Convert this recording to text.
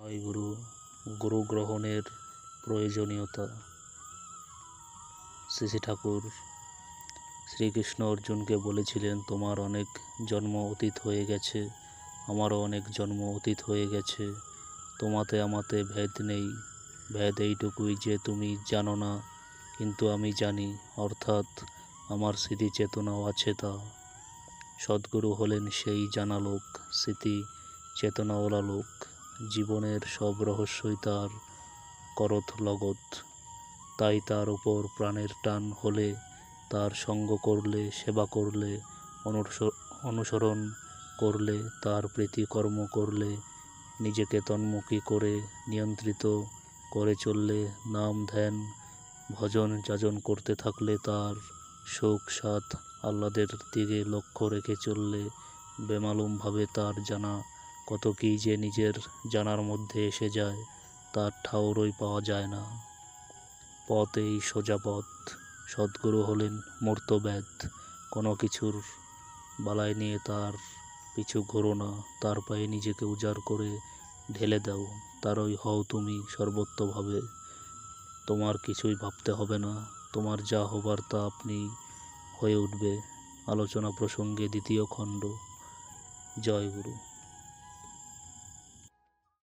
জয়গুরু। গুরু গ্রহণের প্রয়োজনীয়তা। শ্রী ঠাকুর শ্রীকৃষ্ণ অর্জুনকে বলেছিলেন, তোমার অনেক জন্ম অতীত হয়ে গেছে, আমারও অনেক জন্ম অতীত হয়ে গেছে, তোমাতে আমাতে ভেদ নেই, ভেদ এইটুকুই যে তুমি জানো না, কিন্তু আমি জানি, অর্থাৎ আমার স্মৃতি চেতনাও আছে। তা সদ্গুরু হলেন সেই জানা লোক, স্মৃতি চেতনাওয়ালা লোক। জীবনের সব রহস্যই তার করত লগত, তাই তার উপর প্রাণের টান হলে, তার সঙ্গ করলে, সেবা করলে, অনুসরণ করলে, তার প্রীতিকর্ম করলে, নিজেকে তন্মুখী করে নিয়ন্ত্রিত করে চললে, নাম ধ্যান ভজন যাজন করতে থাকলে, তার সুখ সাধ আহ্লাদের দিকে লক্ষ্য রেখে চললে, বেমালুমভাবে তার জানা কত কী যে নিজের জানার মধ্যে এসে যায়, তার ঠাউরই পাওয়া যায় না। পথ এই সোজা পথ। সদ্গুরু হলেন মূর্ত ব্যাধ। কোনো কিছুর বালাই নিয়ে তার পিছু ঘোরো না, তার পায়ে নিজেকে উজাড় করে ঢেলে দাও, তারই হও তুমি সর্বত্রভাবে। তোমার কিছুই ভাবতে হবে না, তোমার যা হবার তা আপনি হয়ে উঠবে। আলোচনা প্রসঙ্গে 2য় খণ্ড। জয় গুরু।